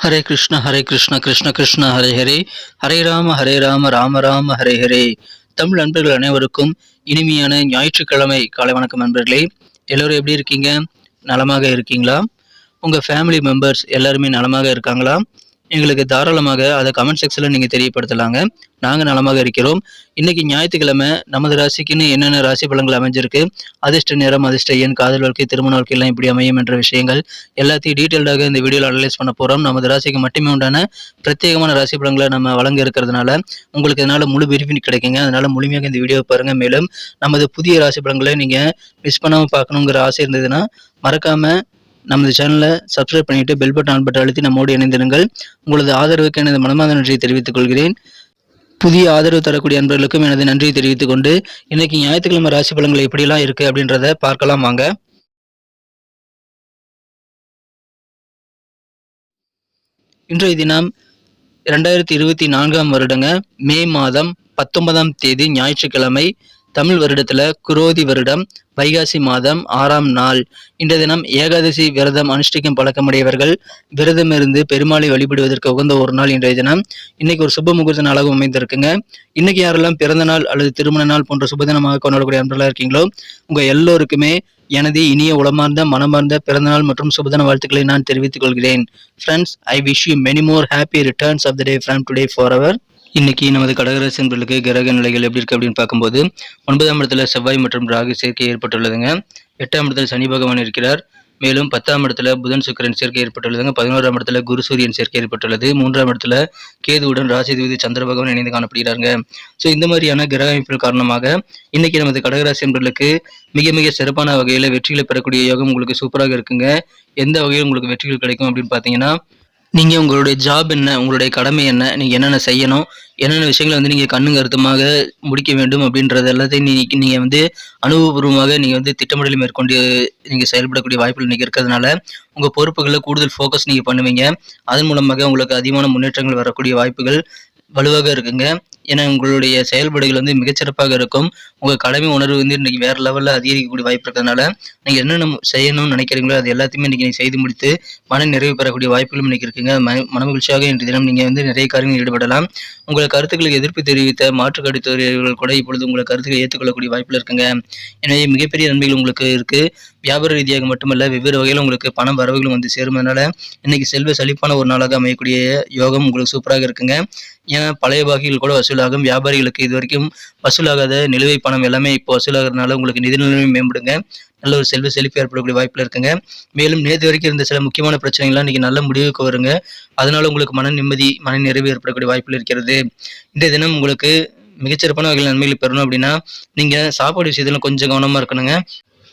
ஹரே கிருஷ்ண கிருஷ்ண கிருஷ்ண ஹரே ஹரே, ஹரே ராம ராம ராம ஹரே ஹரே. தமிழ் நண்பர்கள் அனைவருக்கும் இனிமையான ஞாயிற்றுக்கிழமை காலை வணக்கம் நண்பர்களே. எல்லோரும் எப்படி இருக்கீங்க? நலமாக இருக்கீங்களா? உங்கள் ஃபேமிலி மெம்பர்ஸ் எல்லாருமே நலமாக இருக்காங்களா? எங்களுக்கு தாராளமாக அதை கமெண்ட் செக்ஷனில் நீங்கள் தெரியப்படுத்தலாங்க. நாங்கள் நலமாக இருக்கிறோம். இன்னைக்கு ஞாயிற்றுக்கிழமை நமது ராசிக்குன்னு என்னென்ன ராசி பலன்கள் அமைஞ்சிருக்கு, அதிர்ஷ்ட நேரம், அதிர்ஷ்ட எண், காதல் வாழ்க்கை, திருமண வாழ்க்கை எல்லாம் இப்படி அமையும் என்ற விஷயங்கள் எல்லாத்தையும் டீட்டெயில்டாக இந்த வீடியோவில் அனலைஸ் பண்ண போகிறோம். நமது ராசிக்கு மட்டுமே உண்டான பிரத்யேகமான ராசி பலன்களை நம்ம வழங்க இருக்கிறதுனால உங்களுக்கு இதனால் முழு பெனிஃபிட் கிடைக்குங்க. அதனால் முழுமையாக இந்த வீடியோ பாருங்கள். மேலும் நமது புதிய ராசி பலன்களை நீங்கள் மிஸ் பண்ணாமல் பார்க்கணுங்கிற ஆசை இருந்ததுன்னா மறக்காமல் நமது சேனலை சப்ஸ்கிரைப் பண்ணிட்டு பெல் பட்டன் ஆன் பட்டன் அழுத்தி நம்மோடு இணைந்திருங்கள். உங்களது ஆதரவுக்கு எனது மனமார்ந்த நன்றியை தெரிவித்துக் கொள்கிறேன். புதிய ஆதரவு தரக்கூடிய அன்பர்களுக்கும் எனது நன்றியை தெரிவித்துக் கொண்டு இன்னைக்கு ஞாயிற்றுக்கிழமை ராசி பலன்கள் எப்படிலாம் இருக்கு அப்படின்றத பார்க்கலாம் வாங்க. இன்றைய தினம் 2024 வருடங்க மே மாதம் 19ஆம் தேதி ஞாயிற்றுக்கிழமை. தமிழ் வருடத்துல குரோதி வருடம் வைகாசி மாதம் 6ஆம் நாள். இன்றைய தினம் ஏகாதசி விரதம் அனுஷ்டிக்கும் பழக்கமுடையவர்கள் விரதம் இருந்து பெருமாளை வழிபடுவதற்கு உகந்த ஒரு நாள் இன்றைய தினம். இன்னைக்கு ஒரு சுப முகூர்த்த நாளாகவும் அமைந்திருக்குங்க. இன்னைக்கு யாரெல்லாம் பிறந்த நாள் அல்லது திருமண நாள் போன்ற சுபதினமாக கொண்டாடக்கூடிய அன்பர்களாக இருக்கீங்களோ உங்க எல்லோருக்குமே எனது இனிய உளமார்ந்த மனமார்ந்த பிறந்தநாள் மற்றும் சுபதின வாழ்த்துக்களை நான் தெரிவித்துக் கொள்கிறேன். Friends, I wish you many more happy returns of the day from today for our. இன்னைக்கு நமது கடகராசி என்பர்களுக்கு கிரக நிலைகள் எப்படி இருக்கு அப்படின்னு பார்க்கும்போது 9ஆம் இடத்துல செவ்வாய் மற்றும் ராகு சேர்க்கை ஏற்பட்டுள்ளதுங்க. 8ஆம் இடத்துல சனி பகவான் இருக்கிறார். மேலும் 10ஆம் இடத்துல புதன் சுக்கிரன் சேர்க்கை ஏற்பட்டுள்ளதுங்க. 11ஆம் இடத்துல குரு சூரியன் சேர்க்கை ஏற்பட்டுள்ளது. 3ஆம் இடத்துல கேதுவுடன் ராசிதிபதி சந்திர பகவான் இணைந்து காணப்படுகிறாங்க. ஸோ இந்த மாதிரியான கிரக அமைப்புகள் காரணமாக இன்னைக்கு நமது கடகராசி என்பர்களுக்கு மிக மிக சிறப்பான வகையில் வெற்றிகளை பெறக்கூடிய யோகம் உங்களுக்கு சூப்பராக இருக்குங்க. எந்த வகையில் உங்களுக்கு வெற்றிகள் கிடைக்கும் அப்படின்னு பார்த்தீங்கன்னா, நீங்கள் உங்களுடைய ஜாப் என்ன, உங்களுடைய கடமை என்ன, நீங்கள் என்னென்ன செய்யணும், என்னென்ன விஷயங்களை நீங்கள் கண்ணும் கருத்துமாக முடிக்க வேண்டும் அப்படின்றது எல்லாத்தையும் நீங்கள் அனுபவபூர்வமாக நீங்கள் திட்டமிடலை மேற்கொண்டு நீங்கள் செயல்படக்கூடிய வாய்ப்புகள் இன்றைக்கி இருக்கிறதுனால உங்கள் பொறுப்புகளில் கூடுதல் ஃபோக்கஸ் நீங்கள் பண்ணுவீங்க. அதன் மூலமாக உங்களுக்கு அதிகமான முன்னேற்றங்கள் வரக்கூடிய வாய்ப்புகள் வலுவாக இருக்குங்க. ஏன்னா உங்களுடைய செயல்பாடுகள் மிகச்சிறப்பாக இருக்கும். உங்கள் கடமை உணர்வு இன்றைக்கி வேறு லெவலில் அதிகரிக்கக்கூடிய வாய்ப்பு இருக்கிறதுனால நீங்கள் என்னென்ன செய்யணும்னு நினைக்கிறீங்களோ அது எல்லாத்தையுமே இன்றைக்கி நீங்கள் செய்து முடித்து மன நிறைவு பெறக்கூடிய வாய்ப்புகளும் இன்றைக்கி இருக்குங்க. மனமகிழ்ச்சியாக இன்றைய தினம் நீங்கள் நிறைய காரியங்கள் ஈடுபடலாம். உங்கள் கருத்துக்களுக்கு எதிர்ப்பு தெரிவித்த மாற்று கருத்துரைகள் கூட இப்பொழுது உங்கள் கருத்துக்களை ஏற்றுக்கொள்ளக்கூடிய வாய்ப்பில் இருக்குங்க. எனவே மிகப்பெரிய நன்மைகள் உங்களுக்கு இருக்குது. வியாபார ரீதியாக மட்டுமல்ல வெவ்வேறு வகையில் உங்களுக்கு பணம் வரவுகளும் சேருவதனால இன்னைக்கு செல்வ செழிப்பான ஒரு நாளாக அமையக்கூடிய யோகம் உங்களுக்கு சூப்பராக இருக்குங்க. ஏன்னா பழைய பாக்கிகள் கூட வசூலாகும். வியாபாரிகளுக்கு இது வரைக்கும் வசூலாகாத நிலுவை பணம் எல்லாமே இப்போ வசூலாகிறதுனால உங்களுக்கு நிதி நிலைமை மேம்படுங்க. நல்ல ஒரு செல்வ செழிப்பு ஏற்படக்கூடிய வாய்ப்பில் இருக்குங்க. மேலும் நேற்று வரைக்கும் இருந்த சில முக்கியமான பிரச்சனைகள்லாம் இன்னைக்கு நல்ல முடிவுக்கு வருங்க. அதனால உங்களுக்கு மன நிம்மதி, மன நிறைவு ஏற்படக்கூடிய வாய்ப்பில் இருக்கிறது. இன்றைய தினம் உங்களுக்கு மிகச்சிறப்பான வகையில் நன்மைகள் பெறணும் அப்படின்னா நீங்கள் சாப்பாடு விஷயத்துல கொஞ்சம் கவனமாக இருக்கணுங்க.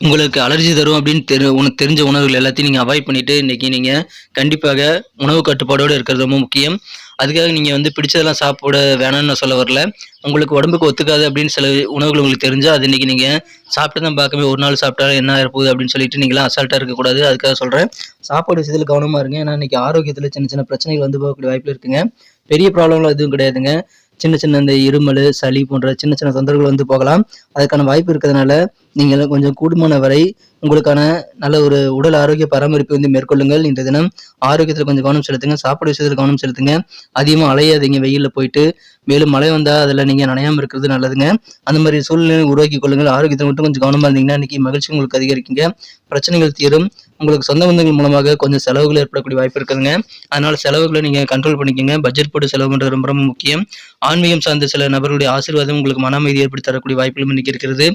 உங்களுக்கு அலர்ஜி தரும் அப்படின்னு உனக்கு தெரிஞ்ச உணவுகள் எல்லாத்தையும் நீங்கள் அவாய்ட் பண்ணிவிட்டு இன்றைக்கி நீங்கள் கண்டிப்பாக உணவு கட்டுப்பாடோடு இருக்கிறது ரொம்ப முக்கியம். அதுக்காக நீங்கள் பிடிச்சதெல்லாம் சாப்பிட வேணாம்னு நான் சொல்ல வரல. உங்களுக்கு உடம்புக்கு ஒத்துக்காது அப்படின்னு சில உணவுகள் உங்களுக்கு தெரிஞ்சால் அது இன்றைக்கி நீங்கள் சாப்பிட்டு தான் பார்க்கவே ஒரு நாள் சாப்பிட்டாலும் என்ன இருப்போகுது அப்படின்னு சொல்லிட்டு நீங்களாம் அசால்ட்டாக இருக்கக்கூடாது. அதுக்காக சொல்கிறேன், சாப்பாடு விஷயத்தில் கவனமாக இருங்க. ஏன்னா இன்றைக்கி ஆரோக்கியத்தில் சின்ன சின்ன பிரச்சனைகள் போகக்கூடிய வாய்ப்பில் இருக்குங்க. பெரிய ப்ராப்ளம்லாம் எதுவும் கிடையாதுங்க. சின்ன சின்ன இந்த இருமல், சளி போன்ற சின்ன சின்ன தொந்தரவுகள் போகலாம். அதுக்கான வாய்ப்பு இருக்கிறதுனால நீங்கள் கொஞ்சம் கூடுமான வரை உங்களுக்கான நல்ல ஒரு உடல் ஆரோக்கிய பராமரிப்பு மேற்கொள்ளுங்கள். இந்த தினம் ஆரோக்கியத்தில் கொஞ்சம் கவனம் செலுத்துங்க. சாப்பாடு விஷயத்தில் கவனம் செலுத்துங்க. அதிகமாக அலையாதீங்க வெயிலில் போயிட்டு. மேலும் மழை வந்தால் அதில் நீங்கள் நனையாமல் இருக்கிறது நல்லதுங்க. அந்த மாதிரி சூழ்நிலை உருவாக்கி கொள்ளுங்கள். ஆரோக்கியத்தில் மட்டும் கொஞ்சம் கவனமாக இருந்தீங்கன்னா இன்னைக்கு மகிழ்ச்சி உங்களுக்கு அதிகரிக்குங்க. பிரச்சனைகள் தீரும். உங்களுக்கு சொந்த பந்தங்கள் மூலமாக கொஞ்சம் செலவுகள் ஏற்படக்கூடிய வாய்ப்பு இருக்குதுங்க. அதனால செலவுகளை நீங்கள் கண்ட்ரோல் பண்ணிக்கோங்க. பட்ஜெட் போட்டு செலவு பண்ணுறது ரொம்ப ரொம்ப முக்கியம். ஆன்மீகம் சார்ந்த சில நபர்களுடைய ஆசீர்வாதம் உங்களுக்கு மன அமைதி ஏற்படுத்தி தரக்கூடிய வாய்ப்புகளும் இன்னைக்கு இருக்கிறது.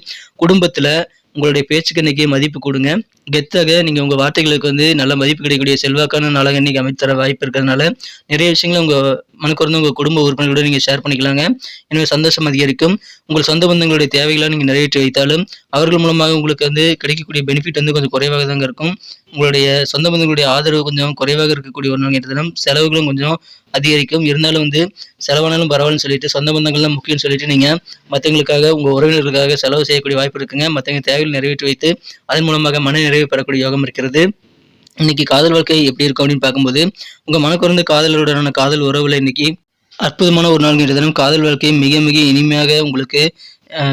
குடும்பத்தில் உங்களுடைய பேச்சுக்கு இன்னைக்கு மதிப்பு கொடுங்க. கெத்தாக நீங்கள் உங்கள் வார்த்தைகளுக்கு நல்ல மதிப்பு கிடைக்கக்கூடிய செல்வாக்கான நாளாக இன்னைக்கு அமைத்தர வாய்ப்பு இருக்கிறதுனால நிறைய விஷயங்களை உங்கள் மனக்குறந்து உங்கள் குடும்ப உறுப்பினர்களோட நீங்கள் ஷேர் பண்ணிக்கலாங்க. எனவே சந்தோஷம் அதிகரிக்கும். உங்கள் சொந்த பந்தங்களுடைய தேவைகளை நீங்கள் நிறைவேற்றி வைத்தாலும் அவர்கள் மூலமாக உங்களுக்கு கிடைக்கக்கூடிய பெனிஃபிட் கொஞ்சம் குறைவாக தாங்க இருக்கும். உங்களுடைய சொந்த பந்தங்களுடைய ஆதரவு கொஞ்சம் குறைவாக இருக்கக்கூடிய ஒரு நாள் தினம் செலவுகளும் கொஞ்சம் அதிகரிக்கும். இருந்தாலும் செலவானாலும் பரவாயில்லன்னு சொல்லிட்டு சொந்த பந்தங்கள்லாம் முக்கியம்னு சொல்லிட்டு நீங்கள் மற்றவங்களுக்காக உங்கள் உறவினர்களுக்காக செலவு செய்யக்கூடிய வாய்ப்பு இருக்குங்க. மற்றவங்க தேவைகள் நிறைவேற்றி வைத்து அதன் மூலமாக மன நிறைவு பெறக்கூடிய யோகம் இருக்கிறது. இன்னைக்கு காதல் வாழ்க்கை எப்படி இருக்கும் அப்படின்னு பார்க்கும்போது உங்கள் மனக்குறந்த காதலருடனான காதல் உறவுல இன்னைக்கு அற்புதமான ஒரு நாள் தினம் காதல் வாழ்க்கை மிக மிக இனிமையாக உங்களுக்கு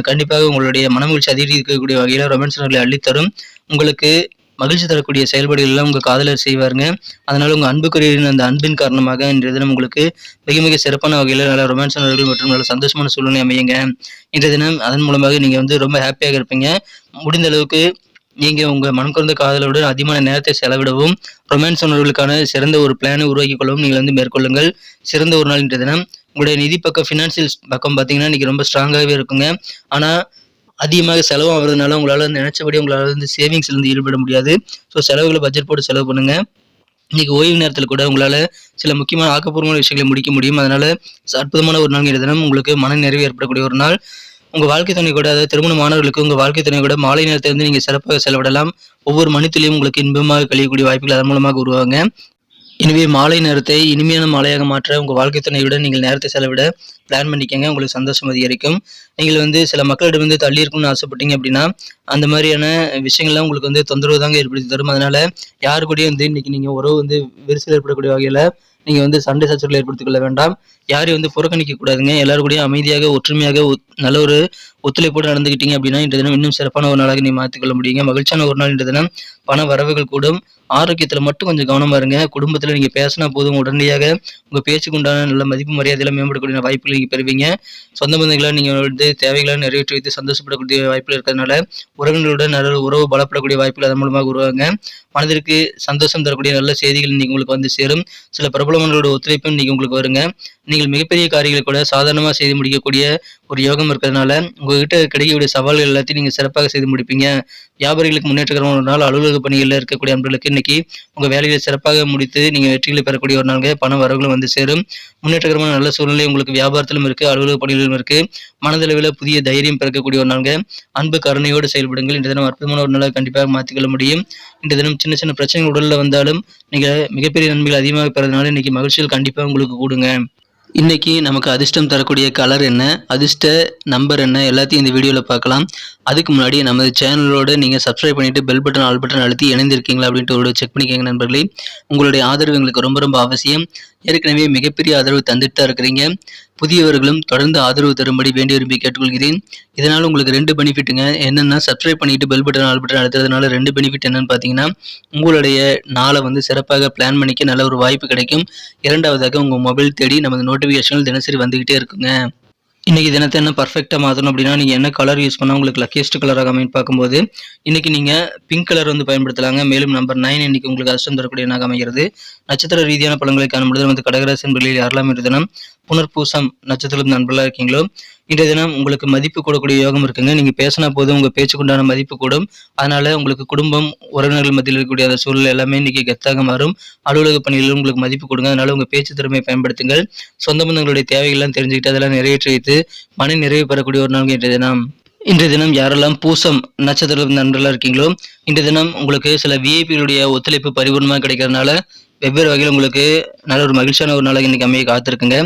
கண்டிப்பாக உங்களுடைய மனமகிழ்ச்சி அதிகரிக்கக்கூடிய வகையில் ரொமான்ஸ் நாட்களை அள்ளித்தரும். உங்களுக்கு மகிழ்ச்சி தரக்கூடிய செயல்பாடுகள் எல்லாம் உங்க காதலர் செய்வாருங்க. அதனால உங்க அன்புக்குரிய அந்த அன்பின் காரணமாக இன்றைய தினம் உங்களுக்கு மிக மிக சிறப்பான வகையில நல்ல ரொமான்ஸானவர்கள் மற்றும் நல்ல சந்தோஷமான சூழ்நிலை அமையுங்க. இன்றைய தினம் அதன் மூலமாக நீங்க ரொம்ப ஹாப்பியாக இருப்பீங்க. முடிந்த அளவுக்கு நீங்க உங்க மனம் கலந்த காதலோடு அதிகமான நேரத்தை செலவிடவும், ரொமான்ஸ் உணர்வுகளுக்கான சிறந்த ஒரு பிளானை உருவாக்கிக் கொள்ளவும் நீங்கள் மேற்கொள்ளுங்கள். சிறந்த ஒரு நாள் இன்றைய தினம். உங்களுடைய நிதி பக்கம், ஃபினான்சியல் பக்கம் பார்த்தீங்கன்னா இன்னைக்கு ரொம்ப ஸ்ட்ராங்காகவே இருக்குங்க. ஆனா அதிகமாக செலவு ஆகுறதுனால உங்களால நினைச்சபடி உங்களால சேவிங்ஸ்ல ஈடுபட முடியாது. ஸோ செலவுகளை பட்ஜெட் போட்டு செலவு பண்ணுங்க. இன்னைக்கு ஓய்வு நேரத்தில் கூட உங்களால சில முக்கியமான ஆக்கப்பூர்வமான விஷயங்களை முடிக்க முடியும். அதனால அற்புதமான ஒரு நாள் இன்றைய தினம். உங்களுக்கு மன நிறைவு ஏற்படக்கூடிய ஒரு நாள். உங்க வாழ்க்கை துணை கூட, அதாவது திருமணமானவர்களுக்கு உங்க வாழ்க்கை துணை கூட மாலை நேரத்தை நீங்க சிறப்பாக செலவிடலாம். ஒவ்வொரு மணித்துளியும் உங்களுக்கு இன்பமாக கழியக்கூடிய வாய்ப்புகள் அதன் மூலமாக உருவாங்க. எனவே மாலை நேரத்தை இனிமையான மாலையாக மாற்ற உங்க வாழ்க்கை துணையுடன் நீங்கள் நேரத்தை செலவிட பிளான் பண்ணிக்கங்க. உங்களுக்கு சந்தோஷம் அதிகரிக்கும். நீங்கள் சில மக்களிடம் தள்ளி இருக்கணும்னு ஆசைப்பட்டீங்க அப்படின்னா, அந்த மாதிரியான விஷயங்கள்லாம் உங்களுக்கு தொந்தரவு தாங்க ஏற்படுத்தி தரும். அதனால யாரு கூடயும் இன்னைக்கு நீங்க உறவு விரிசல் ஏற்படக்கூடிய வகையில நீங்க சண்டை சச்சரவுகள் ஏற்படுத்திக் கொள்ள வேண்டாம். யாரையும் புறக்கணிக்க கூடாதுங்க. எல்லாரும் கூடயும் அமைதியாக, ஒற்றுமையாக நல்ல ஒரு ஒத்துழைப்போடு நடந்துக்கிட்டீங்க அப்படின்னா இன்றைய தினம் இன்னும் சிறப்பான ஒரு நாளாக நீ மாற்றிக்கொள்ள முடியுங்க. மகிழ்ச்சியான ஒரு நாள் இன்றைய தினம். பண வரவுகள் கூடும். ஆரோக்கியத்துல மட்டும் கொஞ்சம் கவனமா இருங்க. குடும்பத்துல நீங்க பேசினா போதும், உடனடியாக உங்க பேச்சுக்கு உண்டான நல்ல மதிப்பு மரியாதையில மேம்படக்கூடிய வாய்ப்புகள் நீங்க பெறுவீங்க. சொந்த பந்தங்களை நீங்க தேவைகளை நிறைவேற்றி வைத்து சந்தோஷப்படக்கூடிய வாய்ப்புகள் இருக்கிறதுனால உறவினர்களுடன் நல்ல உறவு பலப்படக்கூடிய வாய்ப்புகள் அதன் மூலமாக உருவாங்க. மனதிற்கு சந்தோஷம் தரக்கூடிய நல்ல செய்திகள் இன்னைக்கு உங்களுக்கு சேரும். சில பிரபலமானோட ஒத்துழைப்பும் இன்னைக்கு உங்களுக்கு வருங்க. நீங்கள் மிகப்பெரிய காரியங்களை கூட சாதாரணமாக செய்து முடிக்கக்கூடிய ஒரு யோகம் இருக்கிறதுனால உங்ககிட்ட கிடைக்கக்கூடிய சவால்கள் எல்லாத்தையும் நீங்க சிறப்பாக செய்து முடிப்பீங்க. வியாபாரிகளுக்கு முன்னேற்றகரமான ஒரு நாள். அலுவலக பணிகளில் இருக்கக்கூடிய அன்பர்களுக்கு இன்னைக்கு உங்க வேலையை சிறப்பாக முடித்து நீங்க வெற்றிகளை பெறக்கூடிய ஒரு நாள். பண வரவுகளும் சேரும். முன்னேற்றகரமான நல்ல சூழ்நிலை உங்களுக்கு வியாபாரத்திலும் இருக்கு, அலுவலக பணிகளிலும் இருக்கு. மனதளவில் புதிய தைரியம் பிறக்கக்கூடிய ஒரு நாள். அன்பு கருணையோடு செயல்படுங்கள். இந்த தினம் அற்புதமான ஒரு நாளாக கண்டிப்பாக மாற்றிக்கொள்ள முடியும். இந்த தினம் சின்ன சின்ன பிரச்சனைகள் உடல்ல வந்தாலும் நீங்க மிகப்பெரிய நன்மைகள் அதிகமாக பெறதுனால இன்னைக்கு மகிழ்ச்சிகள் கண்டிப்பா உங்களுக்கு கூடுங்க. இன்னைக்கு நமக்கு அதிர்ஷ்டம் தரக்கூடிய கலர் என்ன, அதிர்ஷ்ட நம்பர் என்ன, எல்லாத்தையும் இந்த வீடியோவில் பார்க்கலாம். அதுக்கு முன்னாடி நமது சேனலோட நீங்கள் சப்ஸ்கிரைப் பண்ணிட்டு பெல் பட்டன் ஆல் பட்டன் அழுத்தி இணைந்திருக்கீங்களா அப்படின்ட்டு ஒரு செக் பண்ணிக்கோங்க நண்பர்களே. உங்களுடைய ஆதரவு எங்களுக்கு ரொம்ப ரொம்ப அவசியம். ஏற்கனவே மிகப்பெரிய ஆதரவு தந்துட்டு தான் இருக்கிறீங்க. புதியவர்களும் தொடர்ந்து ஆதரவு தரும்படி வேண்டி விரும்பி கேட்டுக்கொள்கிறேன். இதனால் உங்களுக்கு 2 பெனிஃபிட்டுங்க. என்னென்னா, சப்ஸ்கிரைப் பண்ணிட்டு பெல் பட்டன் ஆல் பட்டன் அழுத்துறதுனால 2 பெனிஃபிட் என்னன்னு பார்த்தீங்கன்னா, உங்களுடைய நாளை சிறப்பாக பிளான் பண்ணிக்க நல்ல ஒரு வாய்ப்பு கிடைக்கும். இரண்டாவதாக உங்கள் மொபைல் தேடி நமது நோட்டிஃபிகேஷன்கள் தினசரி வந்துகிட்டே இருக்குங்க. இன்னைக்கு தினத்தை என்ன பர்ஃபெக்டாக மாற்றணும் அப்படின்னா, நீங்கள் என்ன கலர் யூஸ் பண்ணால் உங்களுக்கு லக்கியஸ்ட் கலராக அமைன்னு பார்க்கும்போது இன்னைக்கு நீங்கள் பிங்க் கலர் பயன்படுத்தலாங்க. மேலும் நம்பர் 9 இன்னைக்கு உங்களுக்கு அதிர்ஷ்டம் தரக்கூடிய எண்ணாக அமைகிறது. நட்சத்திர ரீதியான பலன்களை காணும்பொழுது கடகராசி நண்பர்களில் யாரெல்லாம் இன்றைய தினம் புனர்பூசம் நட்சத்திரம் நண்பர்களாக இருக்கீங்களோ இன்றைய தினம் உங்களுக்கு மதிப்பு கூடக்கூடிய யோகம் இருக்குங்க. நீங்கள் பேசினா போதும் உங்கள் பேச்சுக்குண்டான மதிப்பு கூடும். அதனால உங்களுக்கு குடும்பம், உறவினர்கள் மத்தியில் இருக்கக்கூடிய அந்த சூழல் எல்லாமே இன்னைக்கு கெத்தாக மாறும். அலுவலக பணிகளிலும் உங்களுக்கு மதிப்பு கொடுங்க. அதனால உங்கள் பேச்சு திறமையை பயன்படுத்துங்கள். சொந்த பந்தங்களுடைய தேவைகள்லாம் தெரிஞ்சுக்கிட்டு அதெல்லாம் நிறைவேற்றி வைத்து மன நிறைவு பெறக்கூடிய ஒரு நாள் இன்றைய தினம் யாரெல்லாம் பூசம் நட்சத்திர நண்பர்களாக இருக்கீங்களோ இன்றைய தினம் உங்களுக்கு சில விஐபிகளுடைய ஒத்துழைப்பு பரிபூர்ணமாக கிடைக்கிறதுனால வெவ்வேறு வகையில் உங்களுக்கு நல்ல ஒரு மகிழ்ச்சியான ஒரு நாளாக இன்னைக்கு அமைய காத்திருக்குங்க.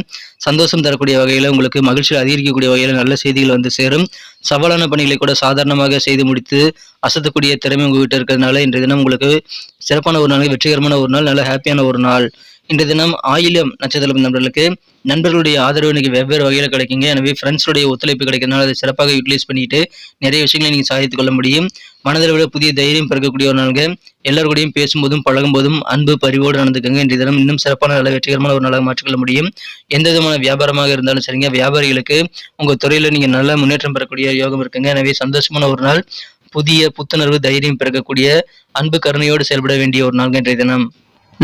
சந்தோஷம் தரக்கூடிய வகையில் உங்களுக்கு மகிழ்ச்சியை அதிகரிக்கக்கூடிய வகையில் நல்ல செய்திகள் சேரும். சவாலான பணிகளை கூட சாதாரணமாக செய்து முடித்து அசத்தக்கூடிய திறமை உங்ககிட்ட இருக்கிறதுனால இன்றைய தினம் உங்களுக்கு சிறப்பான ஒரு நாள், வெற்றிகரமான ஒரு நாள், நல்ல ஹாப்பியான ஒரு நாள். இன்றைய தினம் ஆயில்யம் நட்சத்திரம் நண்பர்களுக்கு நண்பர்களுடைய ஆதரவு இன்னைக்கு வெவ்வேறு வகையில் கிடைக்குங்க. எனவே ஃப்ரெண்ட்ஸுடைய ஒத்துழைப்பு கிடைக்கிறதுனால அதை சிறப்பாக யூட்டிலைஸ் பண்ணிட்டு நிறைய விஷயங்களை நீங்கள் சாதித்துக் கொள்ள முடியும். மனதில் புதிய தைரியம் பிறக்கக்கூடிய ஒரு நாளுங்க. எல்லாருக்கூடையும் பேசும்போதும் பழகும் போதும் அன்பு பரிவோடு நடந்துக்கங்க. இன்றைய தினம் இன்னும் சிறப்பான நல்ல வெற்றிகரமான ஒரு நாளாக மாற்றிக்கொள்ள முடியும். எந்த விதமான வியாபாரமாக இருந்தாலும் சரிங்க, வியாபாரிகளுக்கு உங்கள் துறையில் நீங்கள் நல்ல முன்னேற்றம் பெறக்கூடிய யோகம் இருக்குங்க. எனவே சந்தோஷமான ஒரு நாள். புதிய புத்துணர்வு, தைரியம் பிறக்கக்கூடிய அன்பு கருணையோடு செயல்பட வேண்டிய ஒரு நாள் இன்றைய தினம்.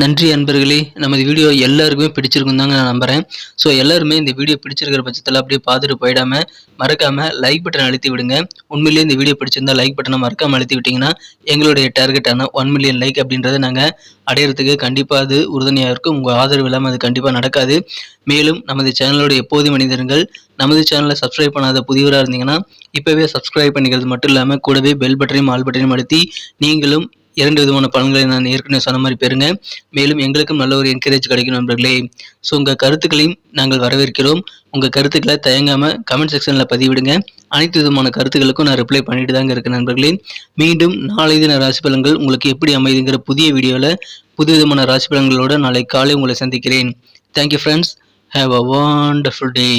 நன்றி அன்பர்களே. நமது வீடியோ எல்லாருக்குமே பிடிச்சிருக்கும் தாங்க நான் நம்புகிறேன். ஸோ எல்லாருமே இந்த வீடியோ பிடிச்சிருக்கிற பட்சத்தில் அப்படியே பார்த்துட்டு போயிடாமல் மறக்காமல் லைக் பட்டன் அழுத்தி விடுங்க. உண்மையிலேயே இந்த வீடியோ பிடிச்சிருந்தா லைக் பட்டனை மறக்காமல் அழுத்தி விட்டிங்கன்னா எங்களுடைய டார்கெட்டான 1 மில்லியன் லைக் அப்படின்றத நாங்கள் அடையிறதுக்கு கண்டிப்பாக அது உறுதுணையாக இருக்கும். உங்கள் ஆதரவு இல்லாமல் அது கண்டிப்பாக நடக்காது. மேலும் நமது சேனலோட எப்போதும் மனிதர்கள் நமது சேனலை சப்ஸ்கிரைப் பண்ணாத புதியவராக இருந்தீங்கன்னா இப்போவே சப்ஸ்கிரைப் பண்ணிக்கிறது மட்டும் இல்லாமல் கூடவே பெல் பட்டனையும் ஆல் பட்டனையும் அழுத்தி நீங்களும் 2 விதமான பலன்களை நான் ஏற்கனவே சொன்ன மாதிரி பெறுங்க. மேலும் எங்களுக்கும் நல்ல ஒரு என்கரேஜ் கிடைக்கும் நண்பர்களே. ஸோ உங்கள் கருத்துக்களையும் நாங்கள் வரவேற்கிறோம். உங்கள் கருத்துக்களை தயங்காமல் கமெண்ட் செக்ஷனில் பதிவிடுங்க. அனைத்து விதமான கருத்துக்களுக்கும் நான் ரிப்ளை பண்ணிட்டு தாங்க இருக்கேன் நண்பர்களே. மீண்டும் நாளை தின ராசி பலன்கள் உங்களுக்கு எப்படி அமைதுங்கிற புதிய வீடியோவில் புது விதமான ராசி பலன்களோடு நாளை காலை உங்களை சந்திக்கிறேன். Thank you friends. Have a wonderful day.